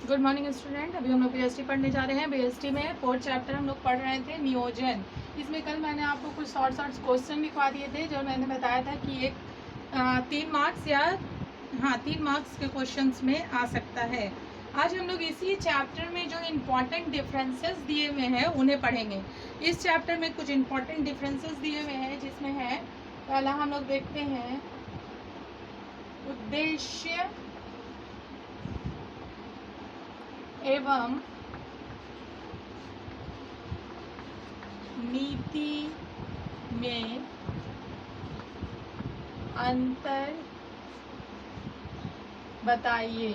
Good morning student. अभी हम लोग बीएसटी पढ़ने जा रहे हैं। बीएसटी में 4th चैप्टर हम लोग पढ़ रहे थे नियोजन। इसमें कल मैंने आपको कुछ शॉर्ट क्वेश्चन लिखवा दिए थे, जो मैंने बताया था कि एक 3 मार्क्स या 3 मार्क्स के क्वेश्चंस में आ सकता है। आज हम लोग इसी चैप्टर में जो इम्पोर्टेंट डिफरेंसेस दिए हुए हैं उन्हें पढ़ेंगे। इस चैप्टर में कुछ इम्पोर्टेंट डिफरेंसेस दिए हुए हैं, जिसमें है पहला हम लोग देखते हैं उद्देश्य एवं नीति में अंतर बताइए।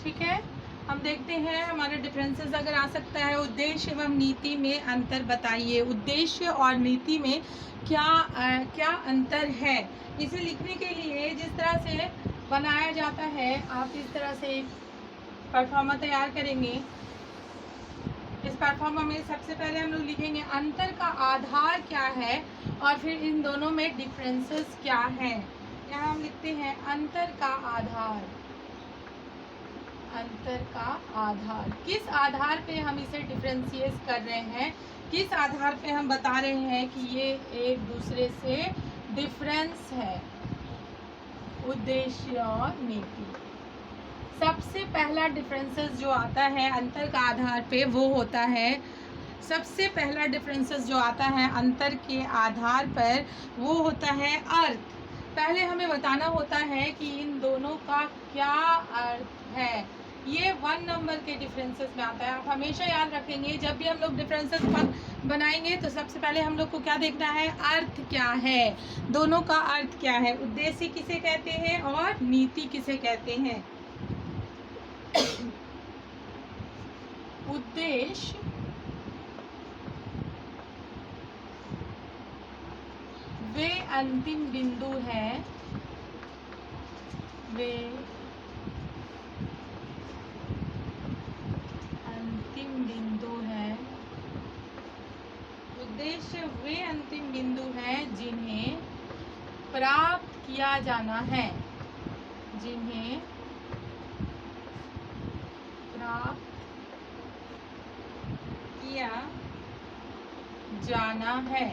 ठीक है, हम देखते हैं हमारे डिफरेंसेस अगर आ सकता है। उद्देश्य एवं नीति में अंतर बताइए। उद्देश्य और नीति में क्या अंतर है, इसे लिखने के लिए जिस तरह से बनाया जाता है, आप इस तरह से एक परफॉर्मा तैयार करेंगे। इस परफॉर्मा में सबसे पहले हम लोग लिखेंगे अंतर का आधार क्या है और फिर इन दोनों में डिफरेंसेस क्या हैं। यहाँ हम लिखते हैं अंतर का आधार। अंतर का आधार, किस आधार पे हम इसे डिफरेंशिएट कर रहे हैं, किस आधार पे हम बता रहे हैं कि ये एक दूसरे से डिफरेंस है। उद्देश्य और नीति। सबसे पहला डिफरेंसेस जो आता है अंतर का आधार पे वो होता है, सबसे पहला डिफरेंसेस जो आता है अंतर के आधार पर वो होता है अर्थ। पहले हमें बताना होता है कि इन दोनों का क्या अर्थ है। ये 1 नंबर के डिफरेंसेस में आता है। आप हमेशा याद रखेंगे, जब भी हम लोग डिफरेंसेस बनाएंगे तो सबसे पहले हम लोग को क्या देखना है, अर्थ क्या है, दोनों का अर्थ क्या है। उद्देश्य किसे कहते हैं और नीति किसे कहते हैं। उद्देश्य वे अंतिम बिंदु है, वे अंतिम बिंदु है। उद्देश्य वे अंतिम बिंदु हैं जिन्हें प्राप्त किया जाना है, जिन्हें प्राप्त किया जाना है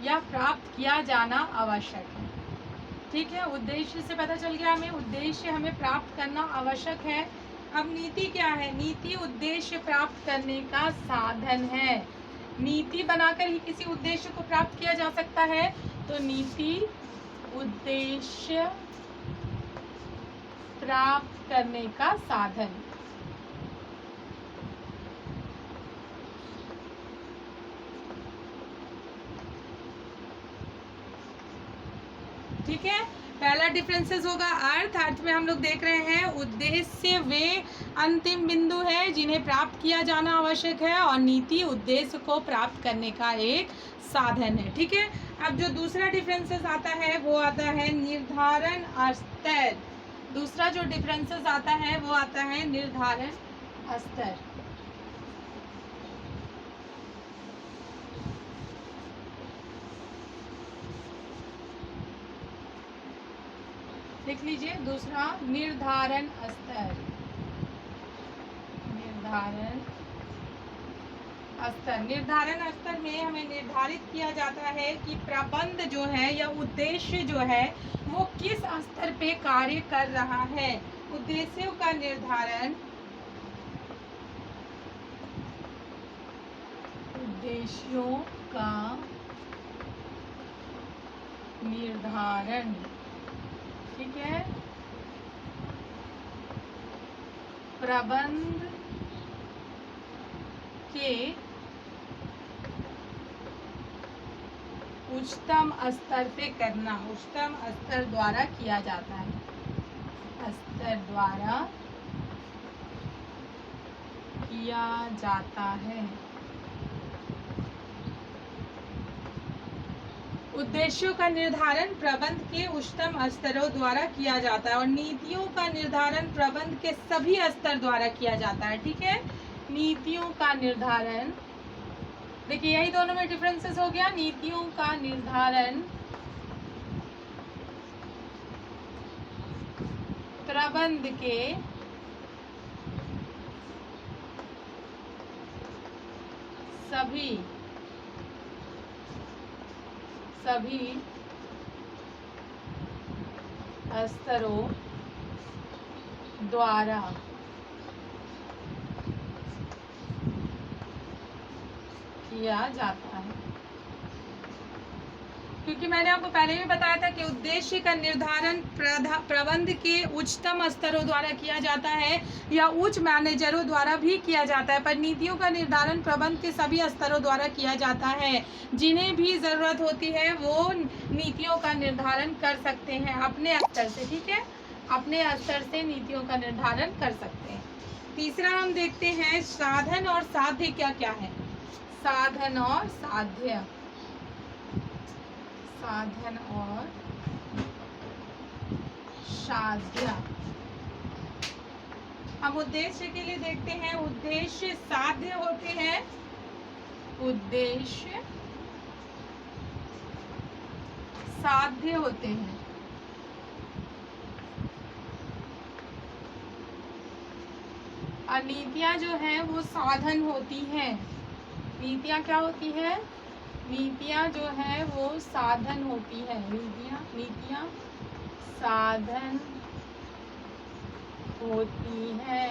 या प्राप्त किया जाना आवश्यक है। ठीक है, उद्देश्य से पता चल गया हमें, उद्देश्य हमें प्राप्त करना आवश्यक है। अब नीति क्या है, नीति उद्देश्य प्राप्त करने का साधन है। नीति बनाकर ही किसी उद्देश्य को प्राप्त किया जा सकता है, तो नीति उद्देश्य प्राप्त करने का साधन। ठीक है, पहला डिफरेंसेस होगा अर्थ। अर्थ में हम लोग देख रहे हैं उद्देश्य वे अंतिम बिंदु है जिन्हें प्राप्त किया जाना आवश्यक है, और नीति उद्देश्य को प्राप्त करने का एक साधन है। ठीक है, अब जो दूसरा डिफरेंसेस आता है वो आता है निर्धारण स्तर। दूसरा जो डिफरेंसेस आता है वो आता है निर्धारण स्तर। लिख लीजिए, दूसरा निर्धारण स्तर। निर्धारण स्तर, निर्धारण स्तर में हमें निर्धारित किया जाता है कि प्रबंध जो है या उद्देश्य जो है वो किस स्तर पे कार्य कर रहा है। उद्देश्यों का निर्धारण, उद्देश्यों का निर्धारण, ठीक है, प्रबंध के उच्चतम स्तर पे करना, उच्चतम स्तर द्वारा किया जाता है, स्तर द्वारा किया जाता है। उद्देश्यों का निर्धारण प्रबंध के उच्चतम स्तरों द्वारा किया जाता है, और नीतियों का निर्धारण प्रबंध के सभी स्तर द्वारा किया जाता है। ठीक है, नीतियों का निर्धारण, देखिए यही दोनों में डिफरेंसेस हो गया। नीतियों का निर्धारण प्रबंध के सभी स्तरों द्वारा किया जाता है। क्योंकि मैंने आपको पहले भी बताया था कि उद्देश्य का निर्धारण प्रबंध के उच्चतम स्तरों द्वारा किया जाता है या उच्च मैनेजरों द्वारा भी किया जाता है, पर नीतियों का निर्धारण प्रबंध के सभी स्तरों द्वारा किया जाता है। जिन्हें भी ज़रूरत होती है वो नीतियों का निर्धारण कर सकते हैं अपने स्तर से, ठीक है, अपने स्तर से नीतियों का निर्धारण कर सकते हैं। तीसरा हम देखते हैं साधन और साध्य क्या क्या है। साधन और साध्य, साधन और साध्य। हम उद्देश्य के लिए देखते हैं, उद्देश्य साध्य होते हैं, उद्देश्य साध्य होते हैं। और नीतियां जो है वो साधन होती हैं। नीतियां क्या होती है? नीतियां जो है वो साधन होती है। नीतियां साधन होती है।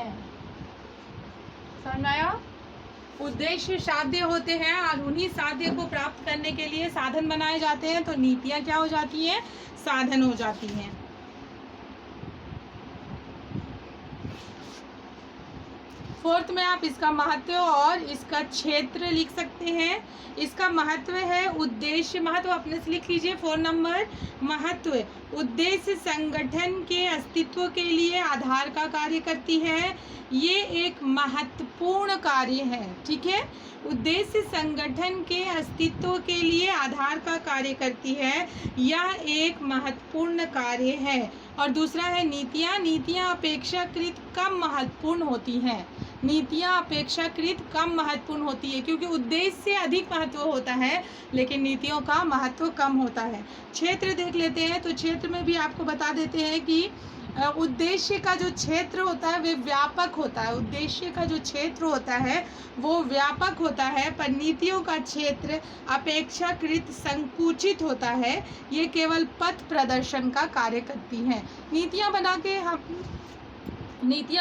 समझ में आया? उद्देश्य साध्य होते हैं और उन्हीं साध्य को प्राप्त करने के लिए साधन बनाए जाते हैं, तो नीतियां क्या हो जाती हैं? साधन हो जाती हैं। फोर्थ में आप इसका महत्व और इसका क्षेत्र लिख सकते हैं। इसका महत्व है उद्देश्य, महत्व अपने से लिख लीजिए 4 नंबर। महत्व, उद्देश्य संगठन के अस्तित्व के लिए आधार का कार्य करती है। ये एक महत्वपूर्ण कार्य है, ठीक है। उद्देश्य संगठन के अस्तित्व के लिए आधार का कार्य करती है, यह एक महत्वपूर्ण कार्य है। और दूसरा है नीतियाँ। नीतियाँ अपेक्षाकृत कम महत्वपूर्ण होती हैं। नीतियाँ अपेक्षाकृत कम महत्वपूर्ण होती है क्योंकि उद्देश्य से अधिक महत्व होता है लेकिन नीतियों का महत्व कम होता है। क्षेत्र देख लेते हैं, तो क्षेत्र में भी आपको बता देते हैं कि उद्देश्य का जो क्षेत्र होता है वे व्यापक होता है। उद्देश्य का जो क्षेत्र होता है वो व्यापक होता है, पर नीतियों का क्षेत्र अपेक्षाकृत संकुचित होता है। ये केवल पथ प्रदर्शन का कार्य करती हैं। नीतियाँ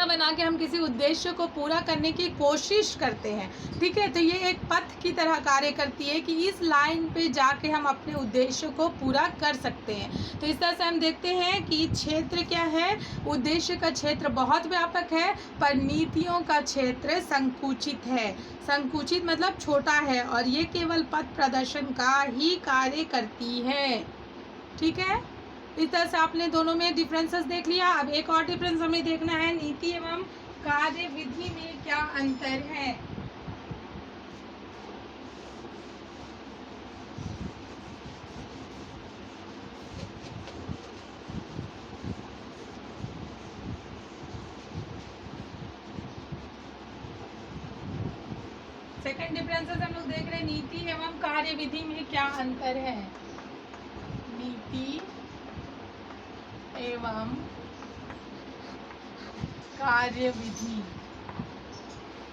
बना के हम किसी उद्देश्य को पूरा करने की कोशिश करते हैं, ठीक है। तो ये एक पथ की तरह कार्य करती है कि इस लाइन पे जाके हम अपने उद्देश्य को पूरा कर सकते हैं। तो इस तरह से हम देखते हैं कि क्षेत्र क्या है। उद्देश्य का क्षेत्र बहुत व्यापक है पर नीतियों का क्षेत्र संकुचित है। संकुचित मतलब छोटा है और ये केवल पथ प्रदर्शन का ही कार्य करती है, ठीक है। इस तरह से आपने दोनों में डिफरेंसेस देख लिया। अब एक और डिफरेंस हमें देखना है, नीति एवं कार्य विधि में क्या अंतर है। सेकंड डिफरेंसेस हम लोग देख रहे हैं, नीति एवं कार्य विधि में क्या अंतर है। नीति एवं कार्यविधि,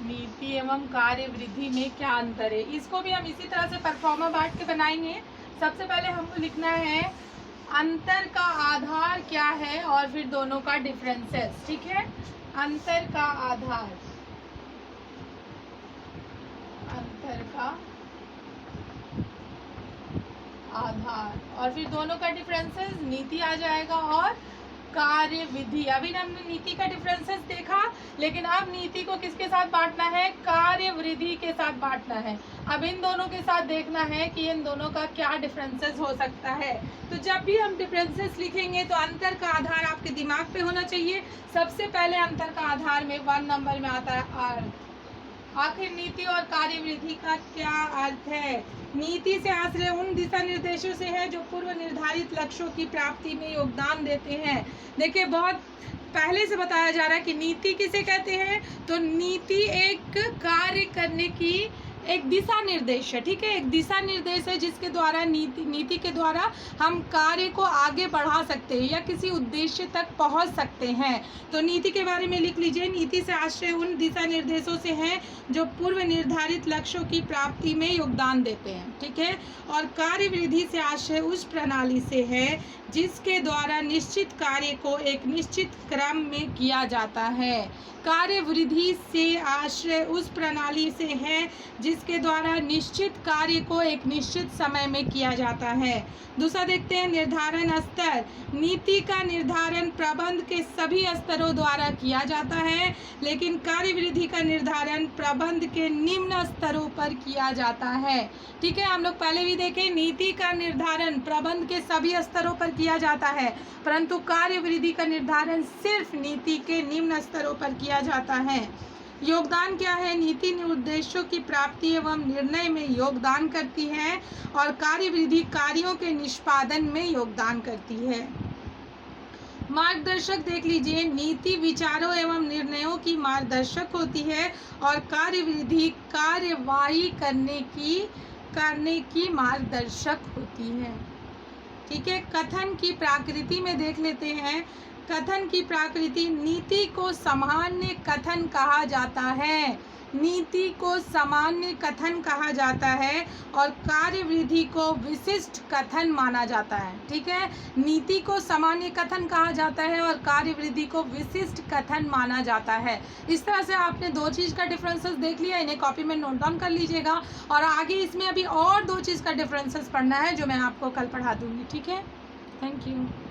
नीति एवं कार्यविधि में क्या अंतर है। इसको भी हम इसी तरह से परफॉर्मा बांट के बनाएंगे। सबसे पहले हमको लिखना है अंतर का आधार क्या है और फिर दोनों का डिफरेंसेस, ठीक है। अंतर का आधार, अंतर का आधार और फिर दोनों का डिफरेंसेस, नीति आ जाएगा और कार्य विधि। अभी हमने नीति का डिफरेंसेस देखा, लेकिन अब नीति को किसके साथ बांटना है? कार्य विधि के साथ बांटना है। अब इन दोनों के साथ देखना है कि इन दोनों का क्या डिफरेंसेस हो सकता है। तो जब भी हम डिफरेंसेस लिखेंगे तो अंतर का आधार आपके दिमाग पे होना चाहिए। सबसे पहले अंतर का आधार में 1 नंबर में आता है अर्थ। आखिर नीति और कार्यविधि का क्या अर्थ है? नीति से आश्रय उन दिशा निर्देशों से है जो पूर्व निर्धारित लक्ष्यों की प्राप्ति में योगदान देते हैं। देखिए, बहुत पहले से बताया जा रहा है कि नीति किसे कहते हैं। तो नीति एक कार्य करने की एक दिशा निर्देश है, ठीक है, एक दिशा निर्देश है जिसके द्वारा नीति के द्वारा हम कार्य को आगे बढ़ा सकते हैं या किसी उद्देश्य तक पहुंच सकते हैं। तो नीति के बारे में लिख लीजिए, नीति से आश्रय उन दिशा निर्देशों से है जो पूर्व निर्धारित लक्ष्यों की प्राप्ति में योगदान देते हैं, ठीक है। और कार्यविधि से आश्रय उस प्रणाली से है जिसके द्वारा निश्चित कार्य को एक निश्चित क्रम में किया जाता है। कार्यविधि से आश्रय उस प्रणाली से है जिसके द्वारा निश्चित कार्य को एक निश्चित समय में किया जाता है। दूसरा देखते हैं, निर्धारण स्तर। नीति का निर्धारण प्रबंध के सभी स्तरों द्वारा किया जाता है, लेकिन कार्यविधि का निर्धारण प्रबंध के निम्न स्तरों पर किया जाता है, ठीक है। हम लोग पहले भी देखें, नीति का निर्धारण प्रबंध के सभी स्तरों पर किया जाता है, परंतु कार्यविधि का निर्धारण सिर्फ नीति के निम्न स्तरों पर किया जाता है। योगदान क्या है? नीति उद्देश्यों की प्राप्ति एवं निर्णय में योगदान करती है और कार्यविधि कार्यों के निष्पादन में योगदान करती है। मार्गदर्शक देख लीजिए, नीति विचारों एवं निर्णयों की मार्गदर्शक होती है और कार्यविधि कार्यवाही करने की मार्गदर्शक होती है, ठीक है। कथन की प्रकृति में देख लेते हैं। कथन की प्रकृति, नीति को सामान्य कथन कहा जाता है, नीति को सामान्य कथन कहा जाता है और कार्यविधि को विशिष्ट कथन माना जाता है, ठीक है। नीति को सामान्य कथन कहा जाता है और कार्यविधि को विशिष्ट कथन माना जाता है। इस तरह से आपने दो चीज़ का डिफरेंसेस देख लिया, इन्हें कॉपी में नोट डाउन कर लीजिएगा और आगे इसमें अभी और दो चीज़ का डिफरेंसेस पढ़ना है जो मैं आपको कल पढ़ा दूँगी, ठीक है। Thank you.